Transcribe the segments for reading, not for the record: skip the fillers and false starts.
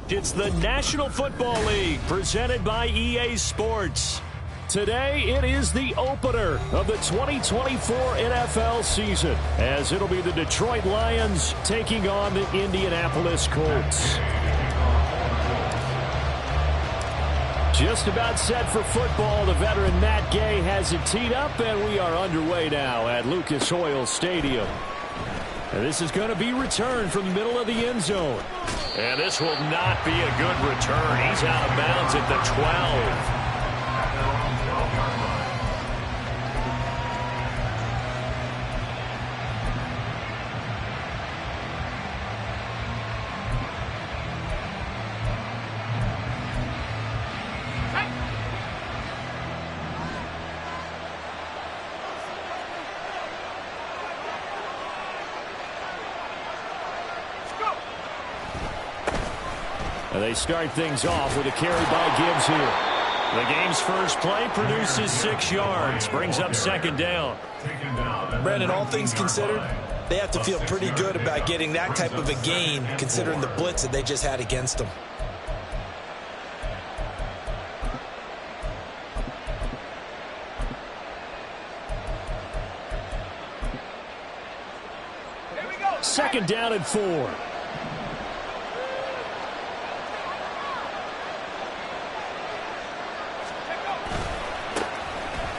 It's the National Football League presented by EA Sports. Today, it is the opener of the 2024 NFL season, as it'll be the Detroit Lions taking on the Indianapolis Colts. Just about set for football. The veteran Matt Gay has it teed up, and we are underway now at Lucas Oil Stadium. And this is going to be returned from the middle of the end zone. And this will not be a good return. He's out of bounds at the 12. And they start things off with a carry by Gibbs here. The game's first play produces 6 yards, brings up second down. Brandon, all things considered, they have to feel pretty good about getting that type of a gain, considering the blitz that they just had against them. Second down and 4.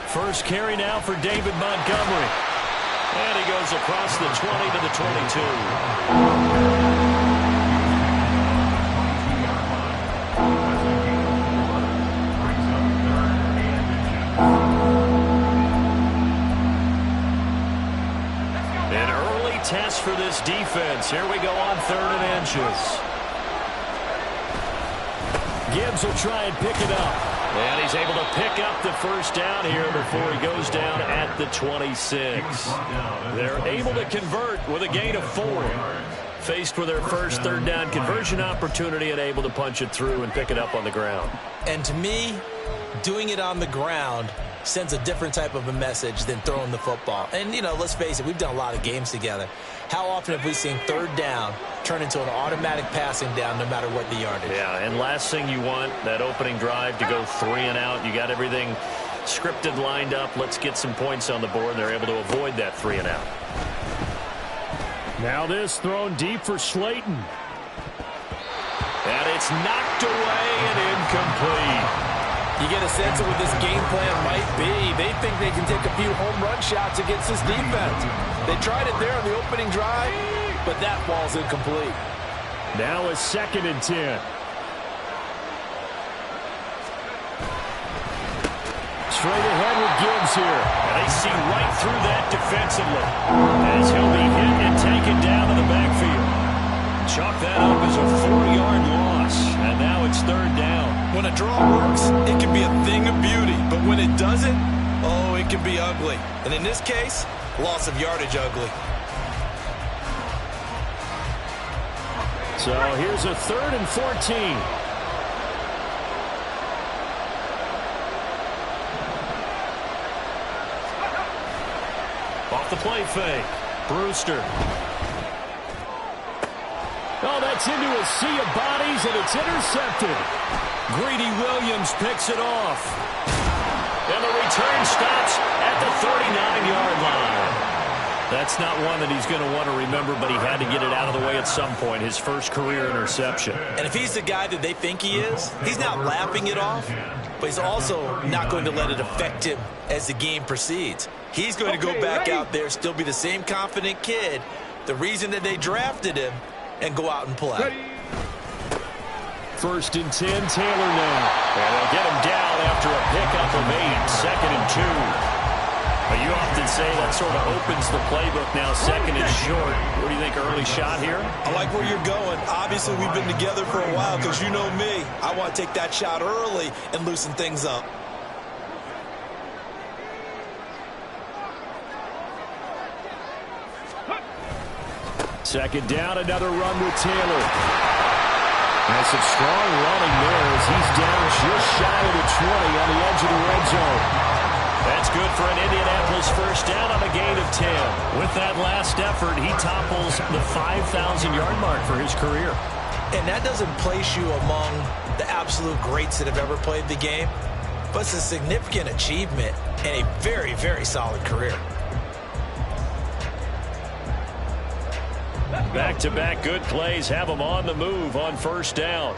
First carry now for David Montgomery. And he goes across the 20 to the 22. An early test for this defense. Here we go on 3rd and inches. Gibbs will try and pick it up. And he's able to pick up the first down here before he goes down at the 26. They're able to convert with a gain of 4. Faced with their first 3rd down conversion opportunity and able to punch it through and pick it up on the ground. And to me, doing it on the ground sends a different type of a message than throwing the football. And, you know, let's face it, we've done a lot of games together. How often have we seen 3rd down turn into an automatic passing down no matter what the yardage? Yeah, and last thing you want, that opening drive to go 3 and out. You got everything scripted, lined up. Let's get some points on the board. They're able to avoid that 3 and out. Now this thrown deep for Slayton. And it's knocked away and incomplete. You get a sense of what this game plan might be. They think they can take a few home run shots against this defense. They tried it there on the opening drive, but that ball's incomplete. Now a 2nd and 10. Straight ahead with Gibbs here. And they see right through that defensively as he'll be hit and taken down to the backfield. Chalk that up as a 4-yard loss, and now it's 3rd down. When a draw works, it can be a thing of beauty, but when it doesn't, oh, it can be ugly. And in this case, loss of yardage ugly. So here's a 3rd and 14. Off the play fake. Brewster. Oh, that's into a sea of bodies, and it's intercepted. Greedy Williams picks it off. And the return stops at the 39-yard line. That's not one that he's going to want to remember, but he had to get it out of the way at some point, his first career interception. And if he's the guy that they think he is, he's not laughing it off, but he's also not going to let it affect him as the game proceeds. He's going to go back out there, still be the same confident kid, the reason that they drafted him, and go out and play. 1st and 10, Taylor now. And they'll get him down after a pickup of 8, 2nd and 2. But you often say that sort of opens the playbook now, 2nd and short. What do you think, early shot here? I like where you're going. Obviously, we've been together for a while because you know me. I want to take that shot early and loosen things up. Second down, another run with Taylor. And some strong running there as he's down just shy of the 20 on the edge of the red zone. That's good for an Indianapolis first down on a gain of 10. With that last effort, he topples the 5,000-yard mark for his career. And that doesn't place you among the absolute greats that have ever played the game, but it's a significant achievement and a very, very solid career. Back-to-back good plays have them on the move on first down.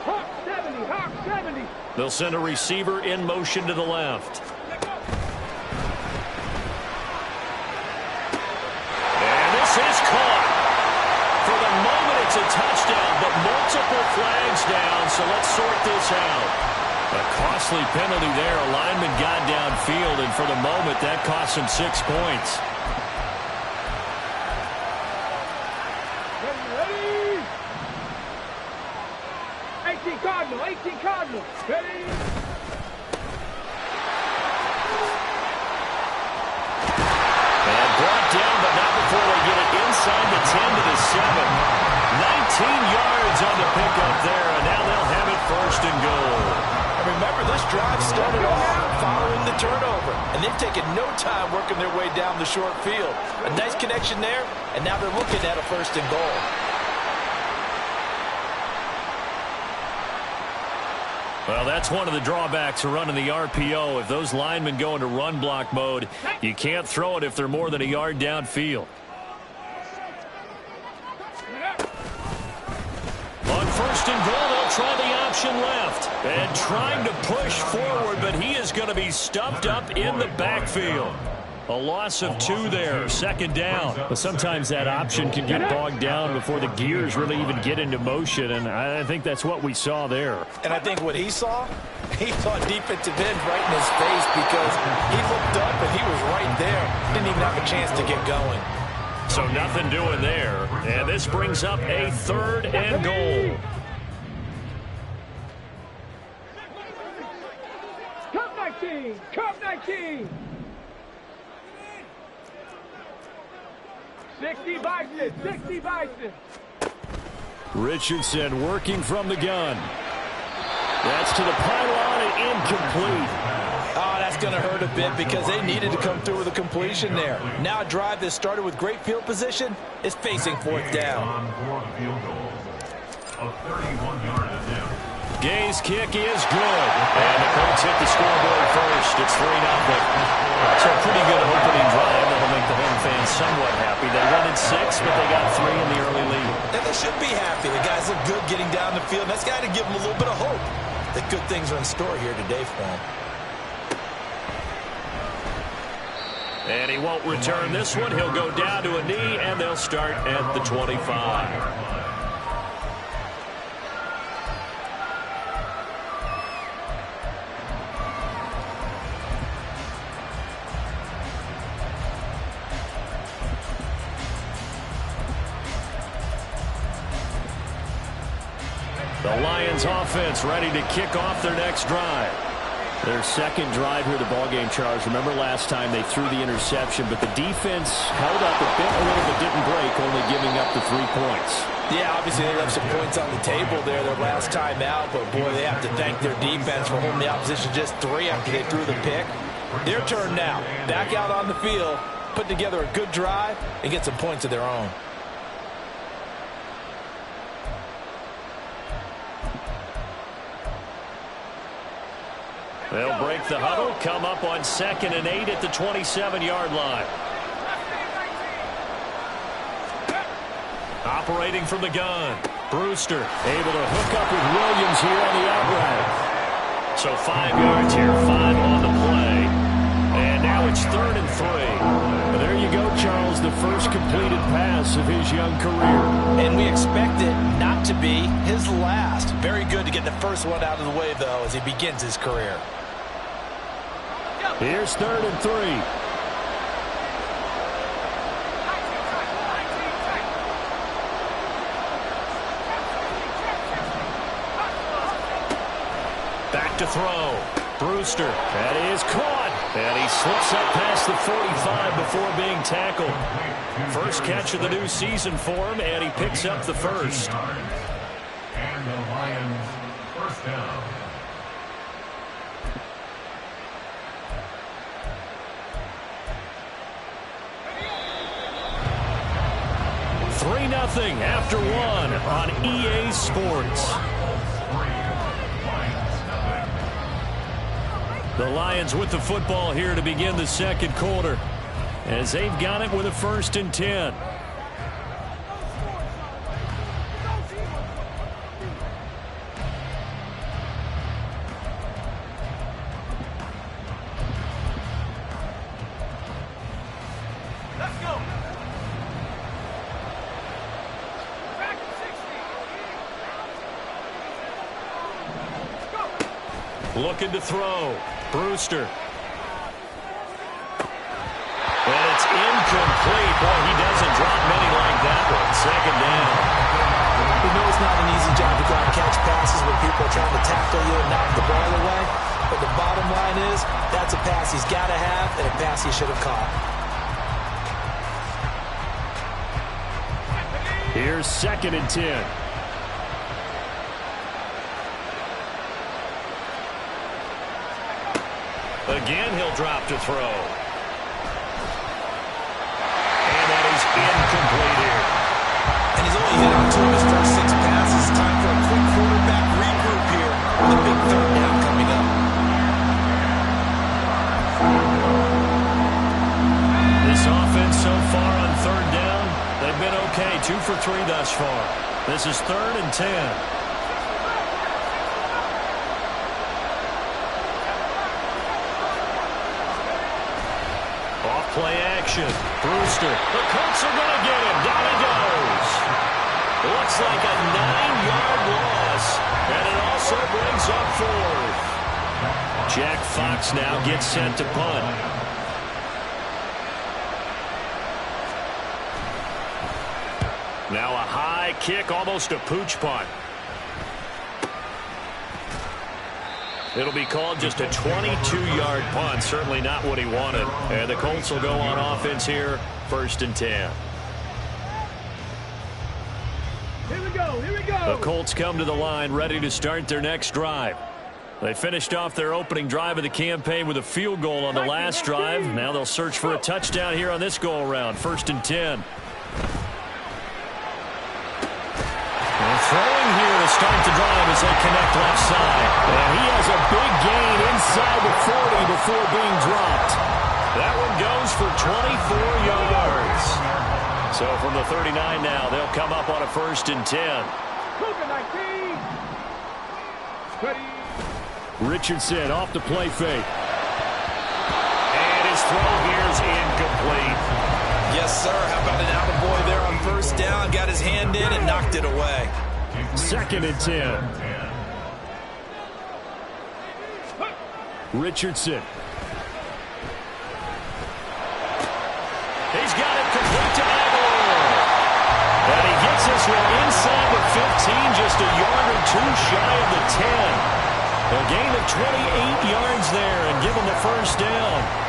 Hawk 70, Hawk 70. They'll send a receiver in motion to the left. And this is caught. For the moment, it's a touchdown, but multiple flags down, so let's sort this out. A costly penalty there. A lineman got downfield, and for the moment, that cost him 6 points. Ready? 18 Cardinal, 18 Cardinal. Ready? And brought down, but not before they get it inside the 10 to the 7. 19 yards on the pickup there, and now they'll have it first and goal. And remember, this drive started off following the turnover, and they've taken no time working their way down the short field. A nice connection there, and now they're looking at a first and goal. Well, that's one of the drawbacks of running the RPO. If those linemen go into run block mode, you can't throw it if they're more than a yard downfield. On first and goal, they'll try the option left. And trying to push forward, but he is going to be stuffed up in the backfield. A loss of 2 there, second down. But sometimes that option can get bogged down before the gears really even get into motion, and I think that's what we saw there. And I think what he saw defensive end right in his face because he looked up and he was right there. Didn't even have a chance to get going. So nothing doing there, and this brings up a 3rd and goal. Cup 19, Cup 19. 60 Bison, 60 Bison. Richardson working from the gun. That's to the pylon and incomplete. Oh, that's going to hurt a bit because they needed to come through with a completion there. Now a drive that started with great field position is facing 4th down. Gay's kick is good. And the Colts hit the scoreboard first. It's 3-0. So a pretty good opening drive. That'll make the home fans somewhat happy. They won in 6, but they got 3 in the early lead. And they should be happy. The guys look good getting down the field. That's got to give them a little bit of hope that good things are in store here today for them. And he won't return this one. He'll go down to a knee, and they'll start at the 25. The Lions offense ready to kick off their next drive. Their second drive here, the ballgame, Charles. Remember last time they threw the interception, but the defense held up a little but didn't break, only giving up the 3 points. Yeah, obviously they left some points on the table there their last time out, but boy, they have to thank their defense for holding the opposition just 3 after they threw the pick. Their turn now. Back out on the field, put together a good drive, and get some points of their own. They'll break the huddle, come up on 2nd and 8 at the 27-yard line. Operating from the gun. Brewster able to hook up with Williams here on the outright. So 5 yards here, 5 on the play. And now it's 3rd and 3. There you go, Charles, the first completed pass of his young career. And we expect it not to be his last. Very good to get the first one out of the way, though, as he begins his career. Here's 3rd and 3. Back to throw. Brewster. That is caught. And he slips up past the 45 before being tackled. First catch of the new season for him, and he picks up the first. And the Lions first down. 3-0 after one on EA Sports. The Lions with the football here to begin the second quarter, as they've got it with a 1st and 10. Looking to throw. Brewster. And it's incomplete. Boy, he doesn't drop many like that one. 2nd down. You know it's not an easy job to go and catch passes when people are trying to tackle you and knock the ball away. But the bottom line is, that's a pass he's got to have and a pass he should have caught. Here's 2nd and 10. Again, he'll drop to throw. And that is incomplete here. And he's only hit on 2 of his first 6 passes. Time for a quick quarterback regroup here with a big 3rd down coming up. This offense so far on 3rd down, they've been okay. 2 for 3 thus far. This is 3rd and 10. Play action. Brewster. The Colts are going to get him. Down he goes. Looks like a 9-yard loss. And it also brings up 4th. Jack Fox now gets set to punt. Now a high kick, almost a pooch punt. It'll be called just a 22-yard punt. Certainly not what he wanted. And the Colts will go on offense here, 1st and 10. Here we go. Here we go. The Colts come to the line ready to start their next drive. They finished off their opening drive of the campaign with a field goal on the last drive. Now they'll search for a touchdown here on this go-around, 1st and 10. Throwing here to start the drive as they connect left side. And he has a big gain inside the 40 before being dropped. That one goes for 24 yards. So from the 39 now, they'll come up on a 1st and 10. Richardson off the play fake. And his throw here is incomplete. Yes, sir. How about an attaboy there on 1st down? Got his hand in and knocked it away. 2nd and 10. Richardson. He's got it complete to Aguilar. And he gets this one inside the 15, just a yard or 2 shy of the 10. A gain of 28 yards there and give him the 1st down.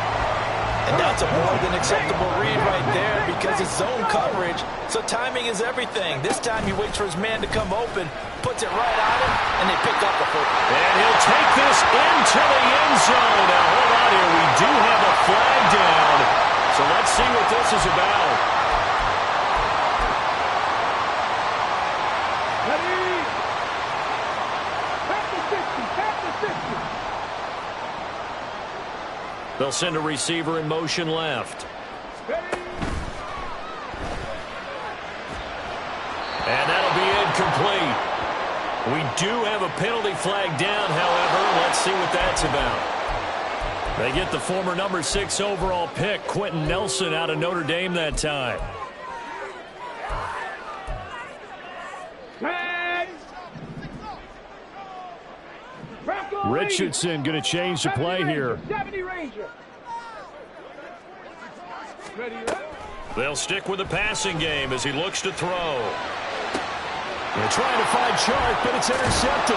And that's a more than acceptable read right there because it's zone coverage, so timing is everything. This time he waits for his man to come open, puts it right on him, and they pick up the football. And he'll take this into the end zone. Now, hold on here. We do have a flag down, so let's see what this is about. Ready? Back to 60. Back to 60. They'll send a receiver in motion left. And that'll be incomplete. We do have a penalty flag down, however. Let's see what that's about. They get the former number 6 overall pick, Quentin Nelson, out of Notre Dame that time. Richardson going to change the play here. They'll stick with the passing game as he looks to throw. They're trying to find Chark, but it's intercepted.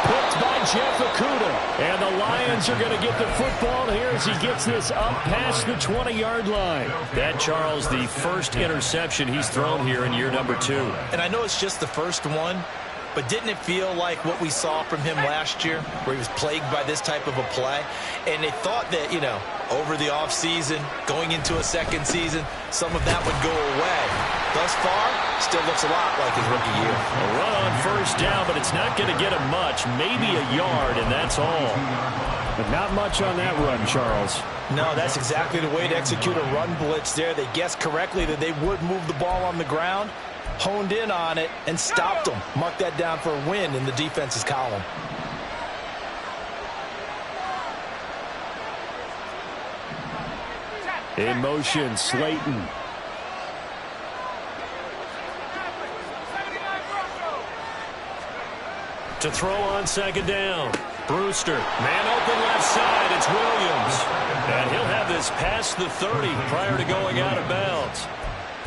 Picked by Jeff Okudah. And the Lions are going to get the football here as he gets this up past the 20-yard line. That, Charles, the first interception he's thrown here in year number 2. And I know it's just the first one, but didn't it feel like what we saw from him last year, where he was plagued by this type of a play? And they thought that, you know, over the offseason, going into a second season, some of that would go away. Thus far, still looks a lot like his rookie year. A run on first down, but it's not going to get him much. Maybe a yard, and that's all. But not much on that run, Charles. No, that's exactly the way to execute a run blitz there. They guessed correctly that they would move the ball on the ground, honed in on it, and stopped them. Mark that down for a win in the defense's column. In motion, Slayton. To throw on second down. Brewster, man open left side, it's Williams. And he'll have this past the 30 prior to going out of bounds.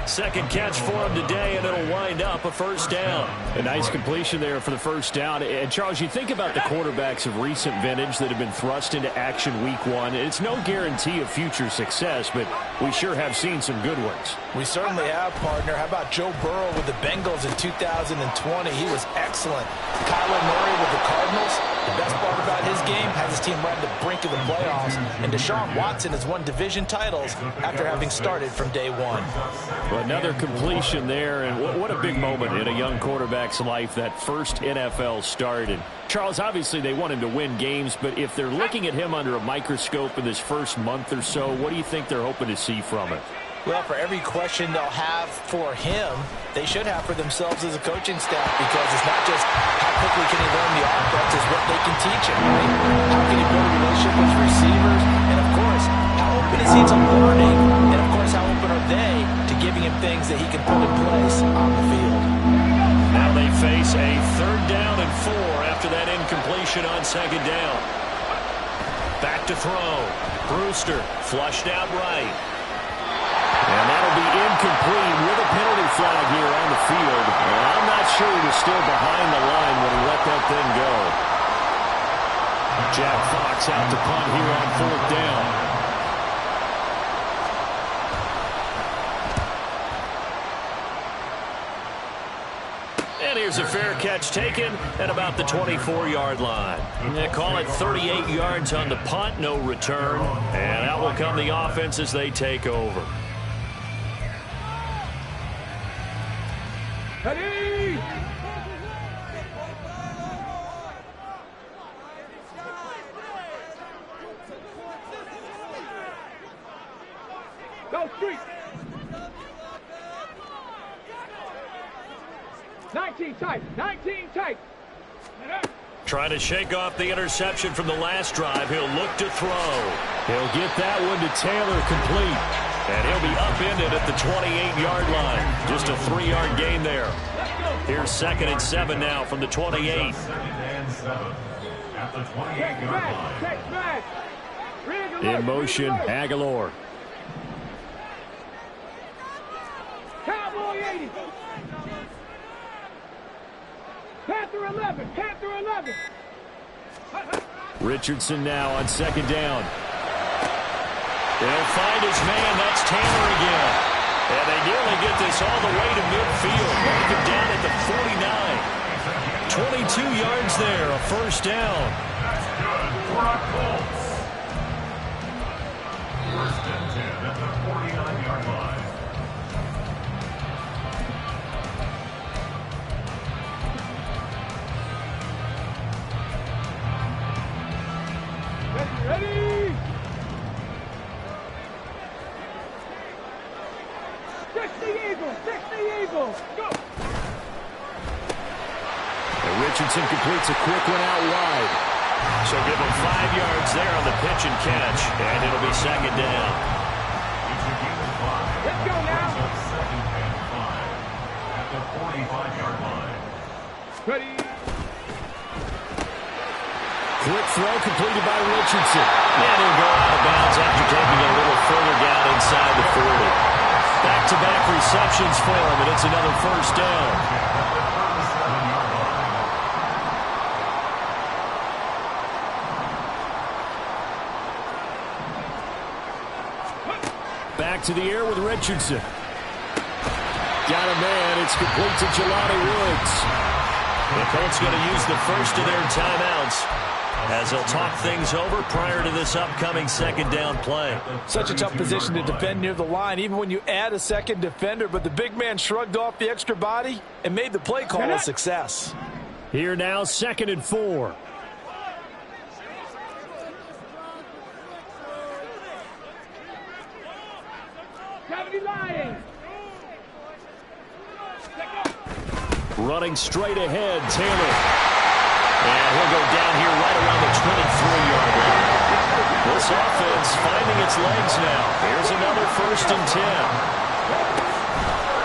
Second catch for him today, and it'll wind up a first down. A nice completion there for the first down. And, Charles, you think about the quarterbacks of recent vintage that have been thrust into action week one. It's no guarantee of future success, but we sure have seen some good ones. We certainly have, partner. How about Joe Burrow with the Bengals in 2020? He was excellent. Kyler Murray with the Cardinals. The best part about his game has his team right at the brink of the playoffs. And Deshaun Watson has won division titles after having started from day one. Well, another completion there, and what a big moment in a young quarterback's life, that first NFL start. And Charles, obviously they want him to win games, but if they're looking at him under a microscope in this first month or so, what do you think they're hoping to see from it? Well, for every question they'll have for him, they should have for themselves as a coaching staff, because it's not just how quickly can he learn the offense, it's what they can teach him, right? How can he build a relationship with receivers? And, of course, how open is he to learning? And, of course, how open are they to giving him things that he can put in place on the field? Now they face a 3rd down and 4 after that incompletion on second down. Back to throw. Brewster flushed out right. And that'll be incomplete with a penalty flag here on the field. And I'm not sure he was still behind the line when he let that thing go. Jack Fox out to punt here on 4th down. And here's a fair catch taken at about the 24-yard line. They call it 38 yards on the punt, no return. And out will come the offense as they take over. Ready! Go street! 19 tight, 19 tight. Trying to shake off the interception from the last drive. He'll look to throw. He'll get that one to Taylor complete. And he'll be upended at the 28-yard line. Just a 3-yard gain there. Here's 2nd and 7 now from the 28. 2nd and 7 at the 28-yard line. In motion, Aguilar. Cowboy 80. Panther 11. Panther 11. Richardson now on 2nd down. They'll find his man. That's Taylor again. And they nearly get this all the way to midfield. Mark him down at the 49. 22 yards there, a first down. That's good for a Colts. 1st and 10 at the 49-yard line. Ready! 60 Eagles! 60 Eagles! Go! And Richardson completes a quick one out wide. So give him 5 yards there on the pitch and catch. And it'll be 2nd down. Let's go now! 2nd and 5 at the 45-yard line. Ready! Quick throw completed by Richardson. And he'll go out of bounds after taking a little further down inside the 40. Back-to-back receptions for him, and it's another first down. Back to the air with Richardson. Got a man. It's complete to Jelani Woods. The Colts going to use the first of their timeouts as they'll talk things over prior to this upcoming second down play. Such a tough position to defend near the line, even when you add a second defender, but the big man shrugged off the extra body and made the play call a success. Here now, 2nd and 4. Running straight ahead, Taylor. And he'll go down here right around the 23-yard line. This offense finding its legs now. Here's another 1st and 10.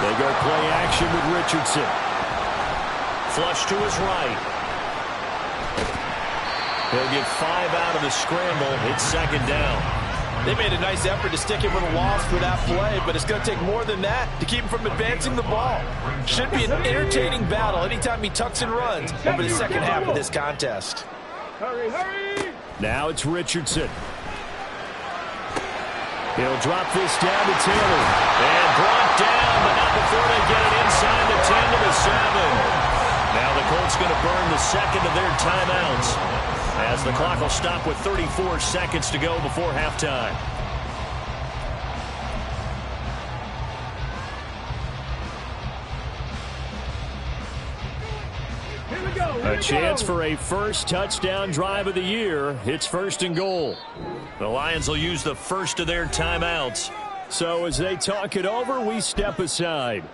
They go play action with Richardson. Flush to his right. He'll get 5 out of the scramble. It's 2nd down. They made a nice effort to stick him with a loss for that play, but it's going to take more than that to keep him from advancing the ball. Should be an entertaining battle anytime he tucks and runs over the second half of this contest. Hurry, hurry! Now it's Richardson. He'll drop this down to Taylor. And brought down, but not before they get it inside the 10 to the 7. Now the Colts going to burn the second of their timeouts, as the clock will stop with 34 seconds to go before halftime. Here we go. A chance for a first touchdown drive of the year. It's 1st and goal. The Lions will use the first of their timeouts. So as they talk it over, we step aside.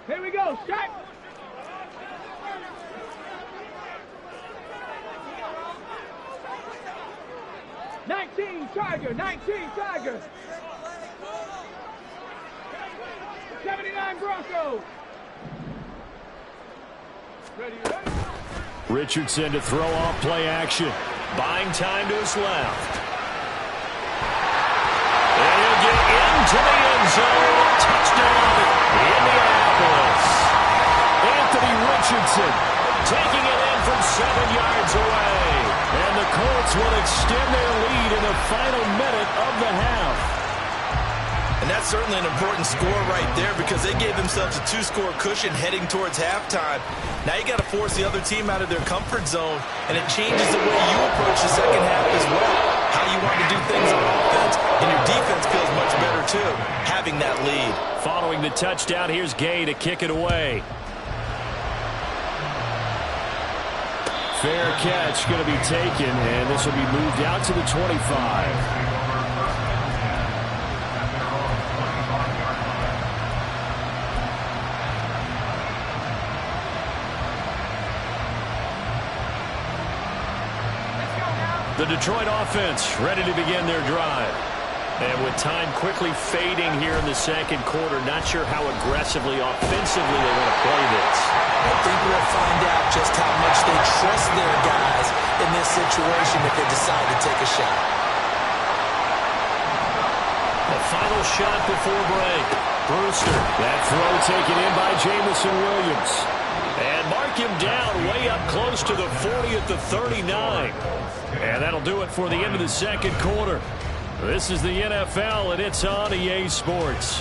Here we go, strike! Tiger, 19 Tiger. 79 Broncos. Ready, ready. Richardson to throw off play action. Buying time to his left. And he'll get into the end zone. Touchdown, Indianapolis. Anthony Richardson taking it in from 7 yards away. And the Colts will extend their lead in the final minute of the half. And that's certainly an important score right there, because they gave themselves a 2-score cushion heading towards halftime. Now you got to force the other team out of their comfort zone, and it changes the way you approach the second half as well. How you want to do things on offense, and your defense feels much better too, having that lead. Following the touchdown, here's Gay to kick it away. Fair catch going to be taken, and this will be moved out to the 25. The Detroit offense ready to begin their drive. And with time quickly fading here in the second quarter, not sure how aggressively, offensively they want to play this. I think we'll find out just how much they trust their guys in this situation if they decide to take a shot. The final shot before break. Brewster, that throw taken in by Jamison Williams. And mark him down way up close to the 40 at the 39. And that'll do it for the end of the second quarter. This is the NFL, and it's on EA Sports.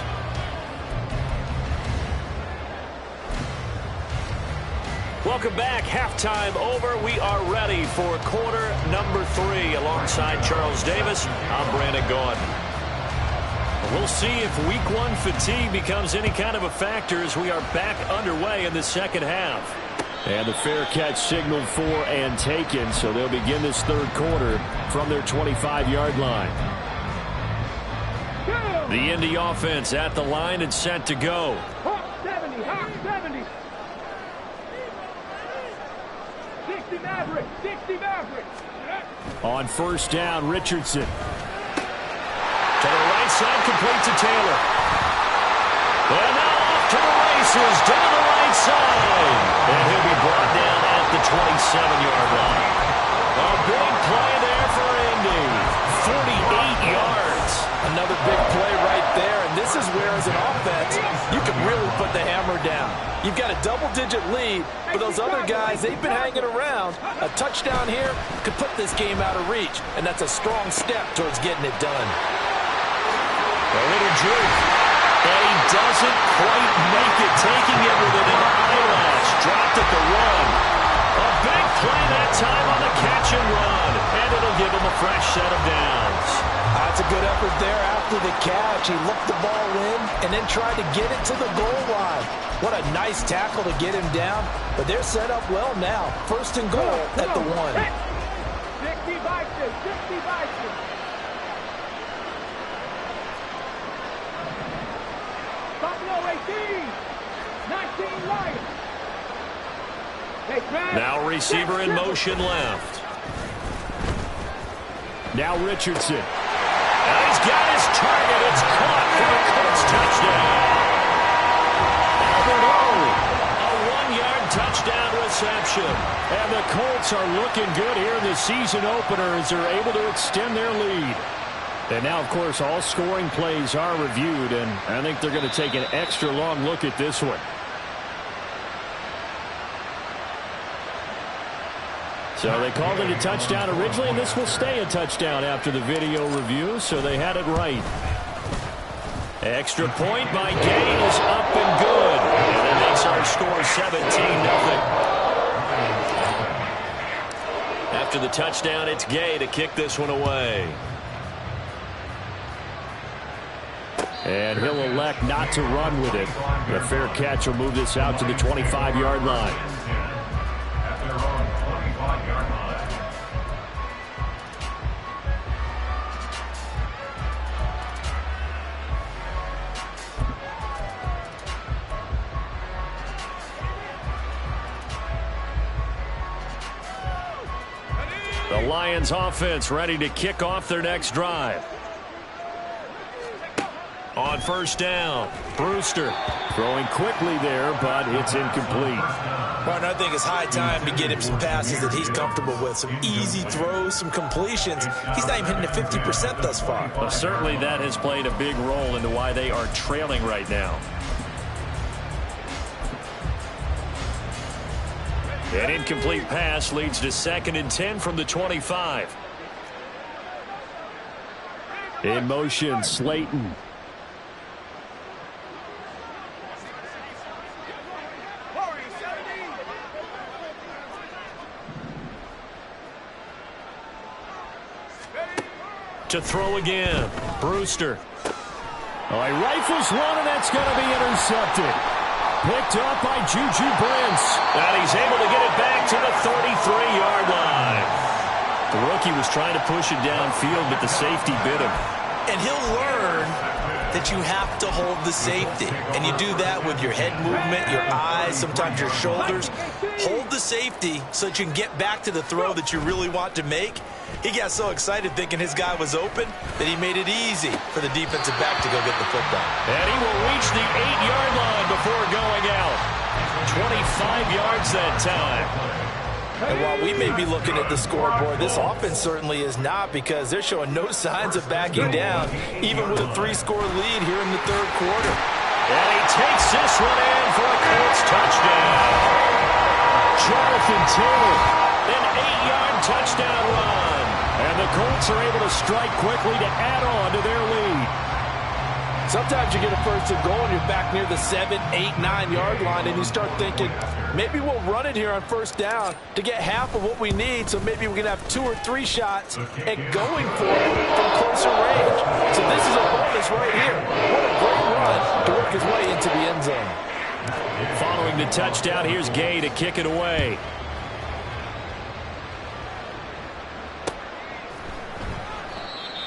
Welcome back. Halftime over. We are ready for quarter number 3. Alongside Charles Davis, I'm Brandon Gaudin. We'll see if week 1 fatigue becomes any kind of a factor as we are back underway in the second half. And the fair catch signaled for and taken, so they'll begin this third quarter from their 25-yard line. The Indy offense at the line and set to go. Hawk 70, Hawk 70. 60 Maverick, 60 Maverick. On first down, Richardson. To the right side, complete to Taylor. And now off to the races, down the right side. And he'll be brought down at the 27-yard line. A big play there for Indy. 48 yards. Another big play right there, and this is where as an offense, you can really put the hammer down. You've got a double-digit lead, but those other guys, they've been hanging around. A touchdown here could put this game out of reach, and that's a strong step towards getting it done. A little juke, and he doesn't quite make it, taking it within an eyelash. Dropped at the 1. A big play that time on the catch and run, and it'll give him a fresh set of downs. That's a good effort there after the catch. He looked the ball in and then tried to get it to the goal line. What a nice tackle to get him down, but they're set up well now. First and goal at the 1. 60 Bison, 60 Bison. Buffalo 18, 19 Lions. Now receiver in motion left. Now Richardson. And he's got his target. It's caught for a Colts touchdown. Albert O, a 1-yard touchdown reception. And the Colts are looking good here in the season opener as they're able to extend their lead. And now, of course, all scoring plays are reviewed, and I think they're going to take an extra long look at this one. So they called it a touchdown originally, and this will stay a touchdown after the video review, so they had it right. Extra point by Gay is up and good. And that makes our score 17-0. After the touchdown, it's Gay to kick this one away. And he'll elect not to run with it. A fair catch will move this out to the 25-yard line. The Lions offense ready to kick off their next drive. On first down, Brewster throwing quickly there, but it's incomplete. Martin, I think it's high time to get him some passes that he's comfortable with. Some easy throws, some completions. He's not even hitting the 50% thus far. Well, certainly that has played a big role into why they are trailing right now. An incomplete pass leads to 2nd and 10 from the 25. In motion, Slayton. To throw again, Brewster. Oh, he rifles one, and that's going to be intercepted. Picked up by Juju Brents. And he's able to get it back to the 33-yard line. The rookie was trying to push it downfield, but the safety bit him. And he'll learn that you have to hold the safety. And you do that with your head movement, your eyes, sometimes your shoulders. Hold the safety so that you can get back to the throw that you really want to make. He got so excited thinking his guy was open that he made it easy for the defensive back to go get the football. And he will reach the 8-yard line before going out. 25 yards that time. And while we may be looking at the scoreboard, this offense certainly is not, because they're showing no signs of backing down, even with a 3-score lead here in the third quarter. And he takes this one in for a Colts touchdown. Jonathan Taylor, an 8-yard touchdown run. And the Colts are able to strike quickly to add on to their lead. Sometimes you get a first and goal and you're back near the 7, 8, 9-yard line, and you start thinking, maybe we'll run it here on first down to get half of what we need, so maybe we can have 2 or 3 shots at going for it from closer range. So this is a bonus right here. What a great run to work his way into the end zone. Following the touchdown, here's Gay to kick it away.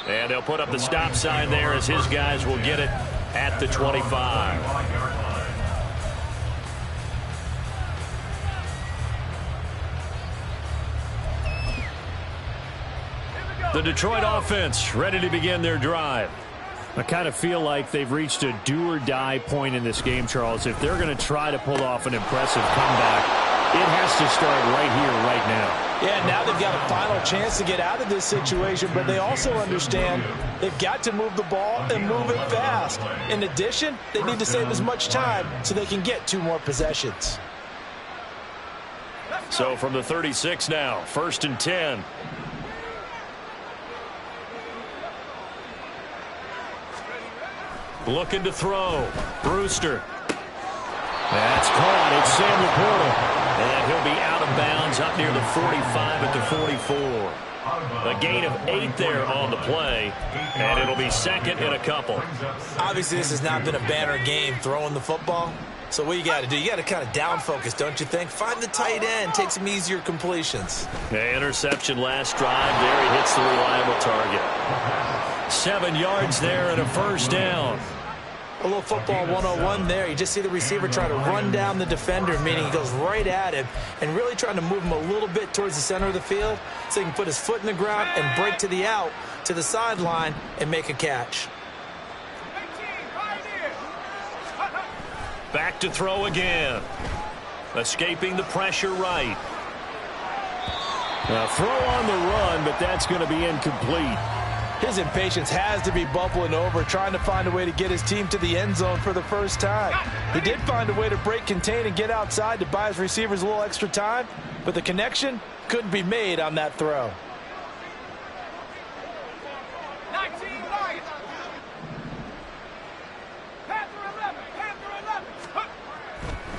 And they'll put up the stop sign there as his guys will get it at the 25. The Detroit offense ready to begin their drive. I kind of feel like they've reached a do-or-die point in this game, Charles. If they're going to try to pull off an impressive comeback, It has to start right here, right now. Yeah, now they've got a final chance to get out of this situation, but they also understand they've got to move the ball and move it fast. In addition, they need to save as much time so they can get 2 more possessions. So from the 36 now, 1st and 10. Looking to throw. Brewster. That's caught. It's Sam Laporta. And he'll be out of bounds up near the 45 at the 44. A gain of 8 there on the play. And it'll be 2nd and a couple. Obviously, this has not been a banner game throwing the football. So what you got to do, you got to kind of down focus, don't you think? Find the tight end, take some easier completions. Interception last drive. There he hits the reliable target. 7 yards there and a 1st down. A little football 101 there. You just see the receiver try to run down the defender, meaning he goes right at him and really trying to move him a little bit towards the center of the field so he can put his foot in the ground and break to the out, to the sideline, and make a catch. Back to throw again. Escaping the pressure right. Now throw on the run, but that's going to be incomplete. His impatience has to be bubbling over, trying to find a way to get his team to the end zone for the first time. He did find a way to break, contain, and get outside to buy his receivers a little extra time, but the connection couldn't be made on that throw. 19 Lions. Panther 11.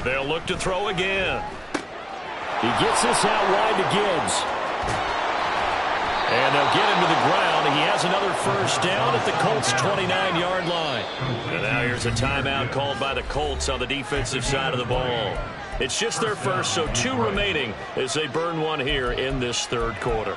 They'll look to throw again. He gets this out wide to Gibbs. And they'll get him to the ground. He has another 1st down at the Colts' 29-yard line. And now here's a timeout called by the Colts on the defensive side of the ball. It's just their first, so 2 remaining as they burn 1 here in this 3rd quarter.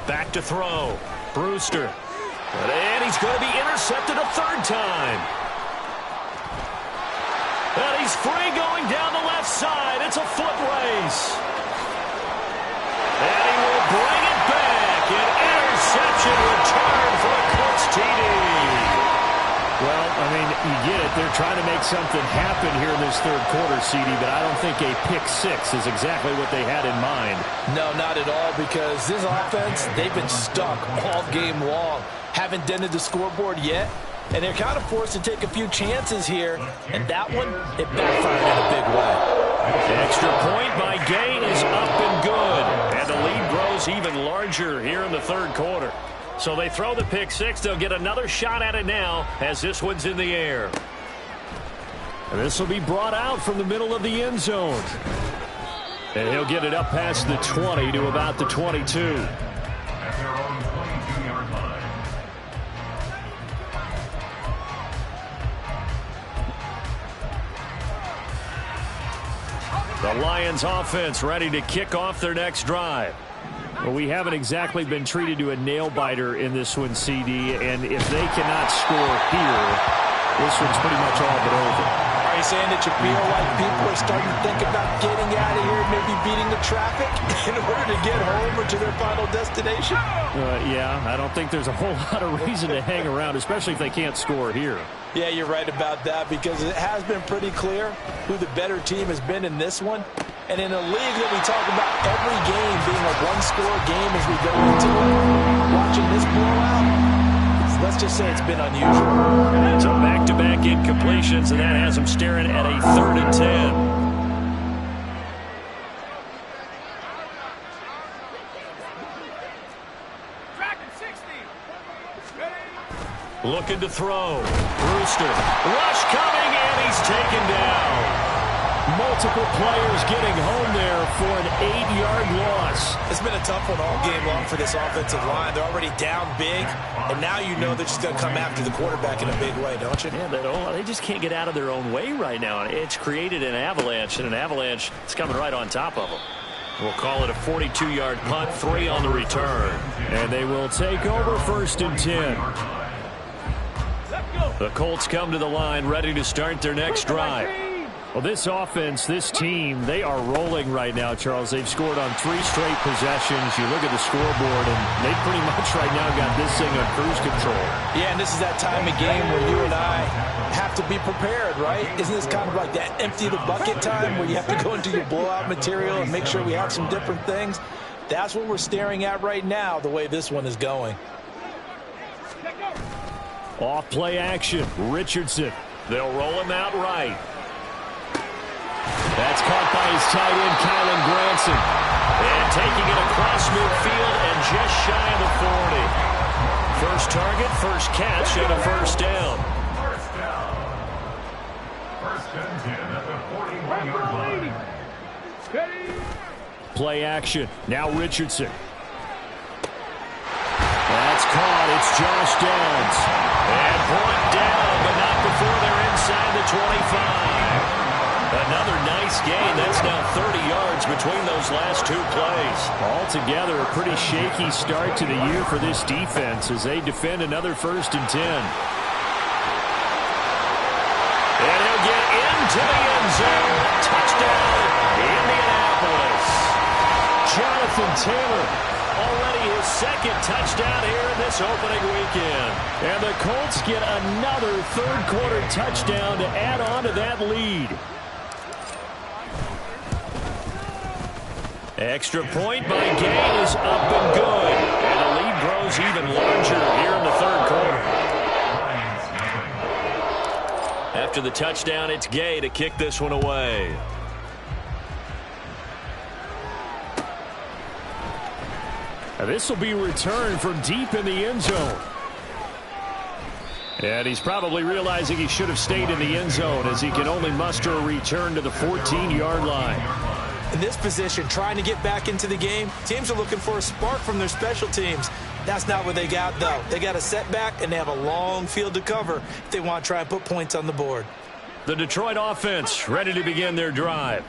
Back to throw. Brewster. And he's going to be intercepted a 3rd time. And he's free going down the left side. It's a foot race. And he will bring it back. An interception return for a Colts TD. Well, I mean, you get it. They're trying to make something happen here in this 3rd quarter, CD, but I don't think a pick 6 is exactly what they had in mind. No, not at all, because this offense, they've been stuck all game long. Haven't dented the scoreboard yet, and they're kind of forced to take a few chances here, and that one, it backfired in a big way. Extra point by Gay is up and good, and the lead grows even larger here in the 3rd quarter. So they throw the pick 6. They'll get another shot at it now as this one's in the air. And this will be brought out from the middle of the end zone. And he'll get it up past the 20 to about the 22. At their own 22-yard line. The Lions offense ready to kick off their next drive. Well, we haven't exactly been treated to a nail-biter in this one, CD, and if they cannot score here, this one's pretty much all but over. Are you saying that you feel like people are starting to think about getting out of here, maybe beating the traffic in order to get home or to their final destination? Yeah, I don't think there's a whole lot of reason to hang around, especially if they can't score here. Yeah, you're right about that, because it has been pretty clear who the better team has been in this one. And in a league that we talk about every game being a one-score game as we go into it, watching this blowout, let's just say it's been unusual. So back-to-back incompletions, and that has them staring at a 3rd and 10. Looking to throw. Brewster. Rush coming, and he's taken down. Multiple players getting home there for an 8-yard loss. It's been a tough one all game long for this offensive line. They're already down big, and now you know they're just going to come after the quarterback in a big way, don't you? Yeah, they just can't get out of their own way right now. It's created an avalanche, and an avalanche is coming right on top of them. We'll call it a 42-yard punt, 3 on the return. And they will take over 1st and 10. The Colts come to the line ready to start their next drive. Well, this offense, this team, they are rolling right now, Charles. They've scored on 3 straight possessions. You look at the scoreboard, and they pretty much right now got this thing on cruise control. Yeah, and this is that time of game where you and I have to be prepared, right? Isn't this kind of like that empty the bucket time where you have to go into your blowout material and make sure we have some different things? That's what we're staring at right now, the way this one is going. Off play action, Richardson. They'll roll him out right. That's caught by his tight end, Kylan Granson. And taking it across midfield and just shy of the 40. First target, first catch, and a first down. First down. 1st and 10 at the 41-yard line. Play action. Now Richardson. That's caught. It's Josh Downs. And brought down, but not before they're inside the 25. Another nice gain. That's now 30 yards between those last 2 plays. Altogether, a pretty shaky start to the year for this defense as they defend another 1st and 10. And he'll get into the end zone. Touchdown, Indianapolis. Jonathan Taylor, already his 2nd touchdown here in this opening weekend. And the Colts get another 3rd-quarter touchdown to add on to that lead. Extra point by Gay is up and good. And the lead grows even larger here in the 3rd quarter. After the touchdown, it's Gay to kick this one away. Now this will be returned from deep in the end zone. And he's probably realizing he should have stayed in the end zone as he can only muster a return to the 14-yard line. In this position, trying to get back into the game, teams are looking for a spark from their special teams. That's not what they got, though. They got a setback, and they have a long field to cover if they want to try and put points on the board. The Detroit offense ready to begin their drive.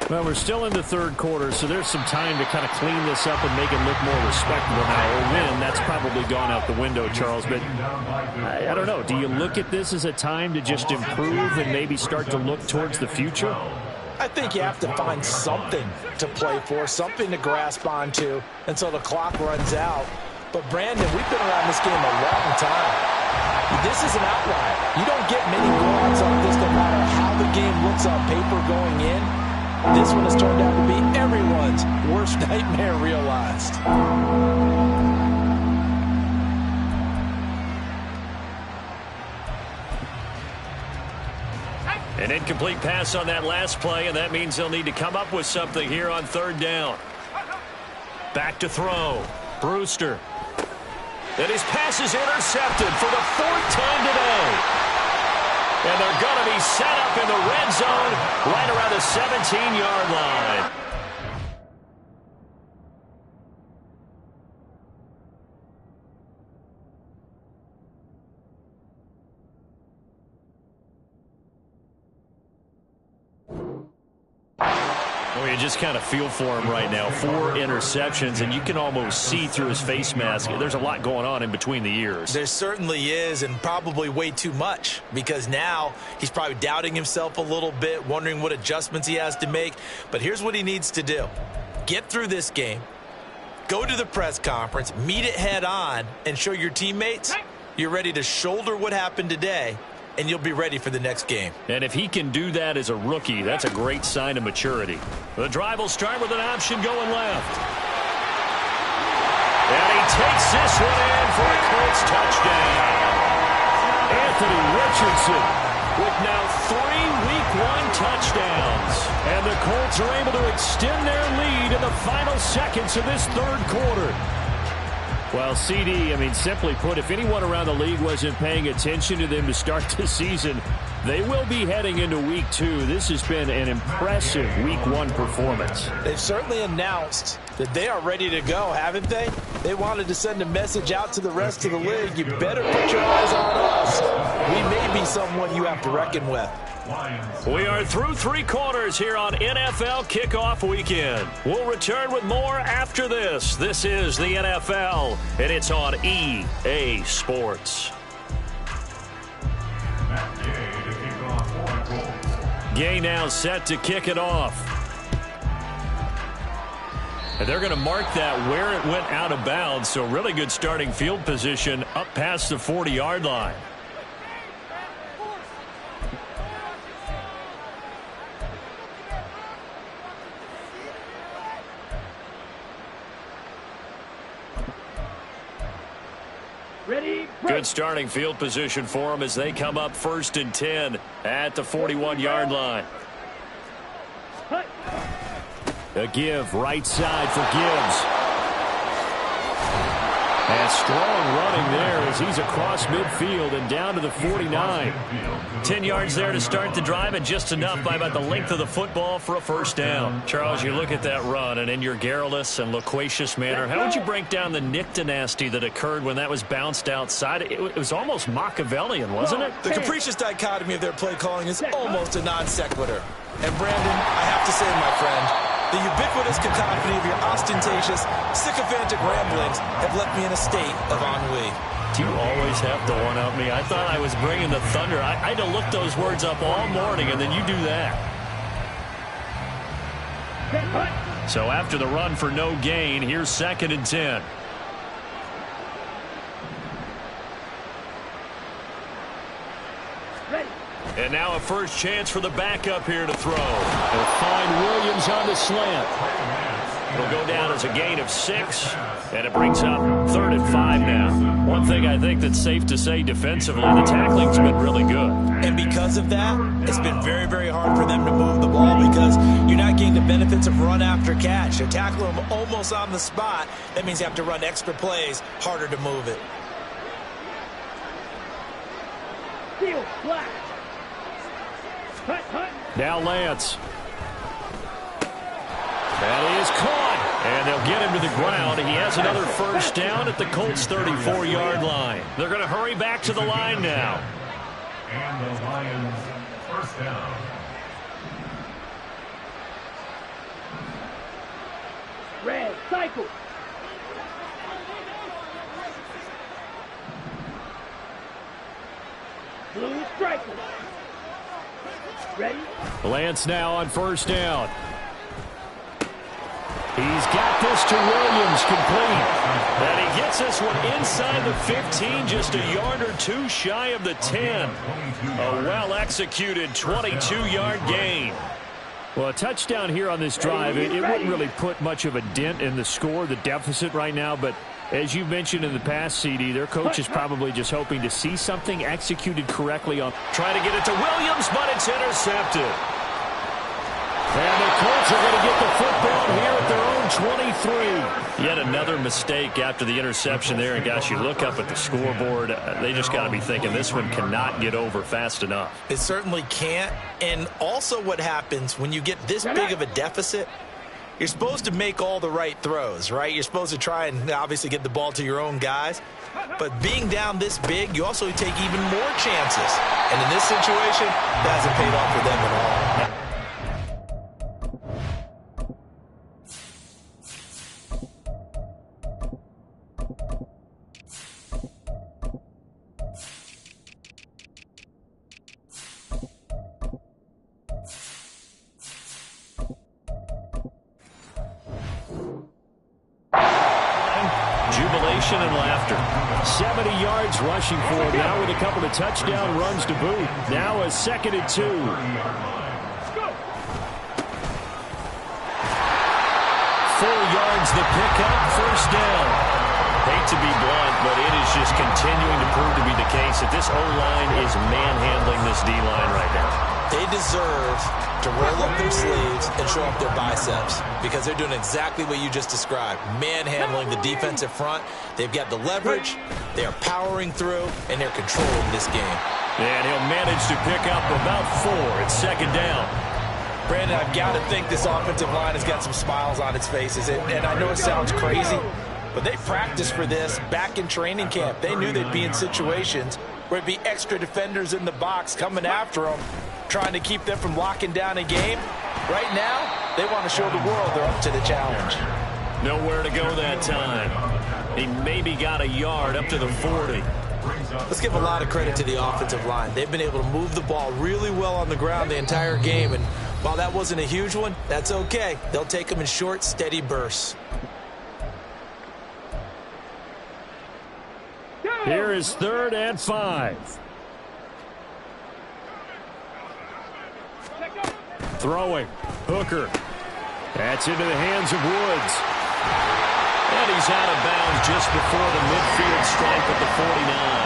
Well, we're still in the 3rd quarter, so there's some time to kind of clean this up and make it look more respectable now. Or win, that's probably gone out the window, Charles. But I don't know. Do you look at this as a time to just improve and maybe start to look towards the future? I think you have to find something to play for, something to grasp onto until the clock runs out. But, Brandon, we've been around this game a long time. This is an outlier. You don't get many blowouts like this no matter how the game looks on paper going in. This one has turned out to be everyone's worst nightmare realized. An incomplete pass on that last play, and that means they'll need to come up with something here on 3rd down. Back to throw. Brewster. And his pass is intercepted for the 4th time today. And they're going to be set up in the red zone right around the 17-yard line. Well, you just kind of feel for him right now. 4 interceptions, and you can almost see through his face mask. There's a lot going on in between the ears. There certainly is, and probably way too much, because now he's probably doubting himself a little bit, wondering what adjustments he has to make. But here's what he needs to do. Get through this game, go to the press conference, meet it head on, and show your teammates you're ready to shoulder what happened today, and you'll be ready for the next game. And if he can do that as a rookie, that's a great sign of maturity. The drive will start with an option going left. And he takes this one in for a Colts touchdown. Anthony Richardson with now 3 Week 1 touchdowns. And the Colts are able to extend their lead in the final seconds of this 3rd quarter. Well, CD, I mean, simply put, if anyone around the league wasn't paying attention to them to start the season, They will be heading into week 2. This has been an impressive week 1 performance. They've certainly announced that they are ready to go, haven't they? They wanted to send a message out to the rest of the league. You better put your eyes on us. We may be someone you have to reckon with. We are through 3 quarters here on NFL Kickoff Weekend. We'll return with more after this. This is the NFL, and it's on EA Sports. Gay now set to kick it off. And they're going to mark that where it went out of bounds, so really good starting field position up past the 40-yard line. Good starting field position for them as they come up 1st and 10 at the 41-yard line. A give right side for Gibbs. And strong running there as he's across midfield and down to the 49. 10 yards there to start the drive, and just enough by about the length of the football for a 1st down. Charles, you look at that run, and in your garrulous and loquacious manner, how would you break down the Nick dynasty that occurred when that was bounced outside? It was almost Machiavellian, wasn't it? The capricious dichotomy of their play calling is almost a non sequitur. And Brandon, I have to say, my friend, the ubiquitous cacophony of your ostentatious, sycophantic ramblings have left me in a state of ennui. Do you always have to one-up me? I thought I was bringing the thunder. I had to look those words up all morning, and then you do that. So after the run for no gain, here's 2nd and 10. And now a first chance for the backup here to throw. They'll find Williams on the slant. It'll go down as a gain of 6, and it brings up 3rd and 5 now. One thing I think that's safe to say defensively, the tackling's been really good. And because of that, it's been very, very hard for them to move the ball because you're not getting the benefits of run after catch. You tackle them almost on the spot. That means you have to run extra plays, harder to move it. Field flat. Now Lance. That is caught. And they'll get him to the ground. He has another 1st down at the Colts' 34-yard line. They're going to hurry back to the line now. And the Lions 1st down. Red cycle. Blue striker. Ready? Lance now on 1st down. He's got this to Williams, complete. And he gets this one inside the 15, just a yard or 2 shy of the 10. A well-executed 22-yard gain. Well, a touchdown here on this drive, it wouldn't really put much of a dent in the score, the deficit right now, but as you mentioned in the past, CD, their coach is probably just hoping to see something executed correctly on. Trying to get it to Williams, but it's intercepted. And the Colts are going to get the football here at their own 23. Yet another mistake after the interception there. And, gosh, you look up at the scoreboard, they just got to be thinking this one cannot get over fast enough. It certainly can't. And also what happens when you get this big of a deficit, you're supposed to make all the right throws, right? You're supposed to try and obviously get the ball to your own guys. But being down this big, you also take even more chances. And in this situation, that hasn't paid off for them at all. Jubilation and laughter. 70 yards rushing for him now with a couple of touchdown runs to boot. Now a 2nd and 2. 4 yards the pickup, 1st down. Hate to be blunt, but it is just continuing to prove to be the case that this O-line is manhandling this D-line right now. They deserve to roll up their sleeves and show up their biceps because they're doing exactly what you just described, manhandling the defensive front. They've got the leverage, they are powering through, and they're controlling this game. And he'll manage to pick up about 4. It's second down. Brandon, I've got to think this offensive line has got some smiles on its faces. And I know it sounds crazy, but they practiced for this back in training camp. They knew they'd be in situations where it'd be extra defenders in the box coming after them, trying to keep them from locking down a game. Right now, they want to show the world they're up to the challenge. Nowhere to go that time. He maybe got a yard up to the 40. Let's give a lot of credit to the offensive line. They've been able to move the ball really well on the ground the entire game, and while that wasn't a huge one, that's okay. They'll take them in short, steady bursts. Here is 3rd and 5. Throwing. Hooker. That's into the hands of Woods. And he's out of bounds just before the midfield stripe at the 49.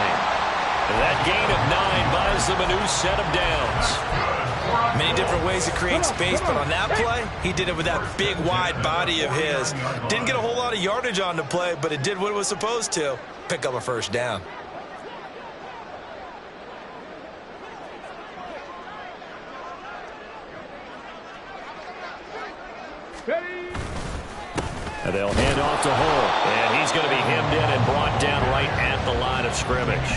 That gain of 9 buys them a new set of downs. Many different ways to create space, but on that play, he did it with that big, wide body of his. Didn't get a whole lot of yardage on the play, but it did what it was supposed to. Pick up a first down. And they'll hand off to Hull. And he's going to be hemmed in and brought down right at the line of scrimmage.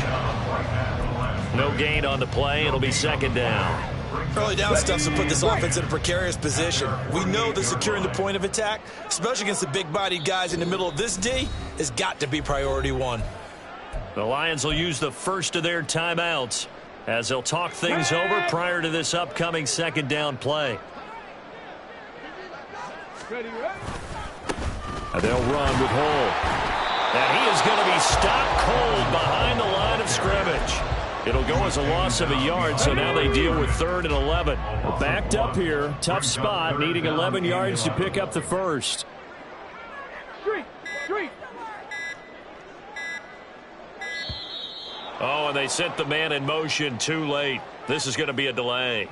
No gain on the play. It'll be second down. Early down stuff to put this offense in a precarious position. We know that securing the point of attack, especially against the big-bodied guys in the middle of this D, has got to be priority 1. The Lions will use the first of their timeouts as they'll talk things over prior to this upcoming second down play. And they'll run with Hull. And he is going to be stopped cold behind the line of scrimmage. It'll go as a loss of a yard, so now they deal with 3rd and 11. Backed up here, tough spot, needing 11 yards to pick up the first. Oh, and they sent the man in motion too late. This is going to be a delay.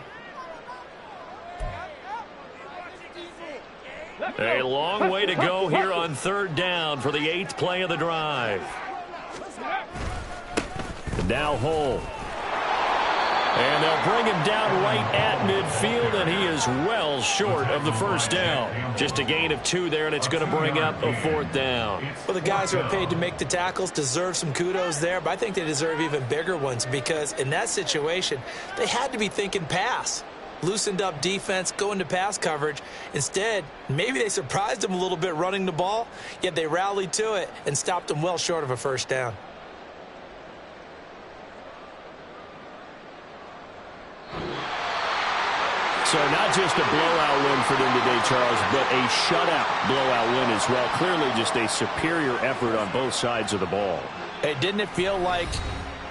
A long way to go here on 3rd down for the 8th play of the drive. Now Hull. And they'll bring him down right at midfield, and he is well short of the first down. Just a gain of 2 there, and it's going to bring up a 4th down. Well, the guys who are paid to make the tackles deserve some kudos there, but I think they deserve even bigger ones because in that situation, they had to be thinking pass. Loosened up defense, going to pass coverage. Instead, maybe they surprised them a little bit running the ball, yet they rallied to it and stopped them well short of a first down. So not just a blowout win for them today, Charles, but a shutout blowout win as well. Clearly just a superior effort on both sides of the ball. Hey, didn't it feel like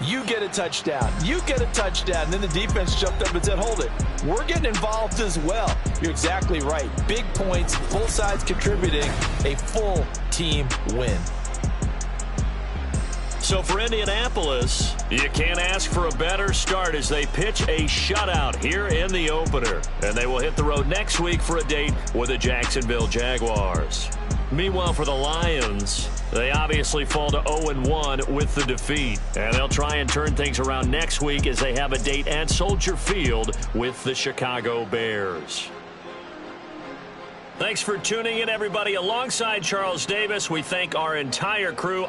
you get a touchdown, you get a touchdown, and then the defense jumped up and said, hold it, we're getting involved as well. You're exactly right. Big points, both sides contributing, a full team win. So for Indianapolis, you can't ask for a better start as they pitch a shutout here in the opener. And they will hit the road next week for a date with the Jacksonville Jaguars. Meanwhile, for the Lions, they obviously fall to 0-1 with the defeat. And they'll try and turn things around next week as they have a date at Soldier Field with the Chicago Bears. Thanks for tuning in, everybody. Alongside Charles Davis, we thank our entire crew.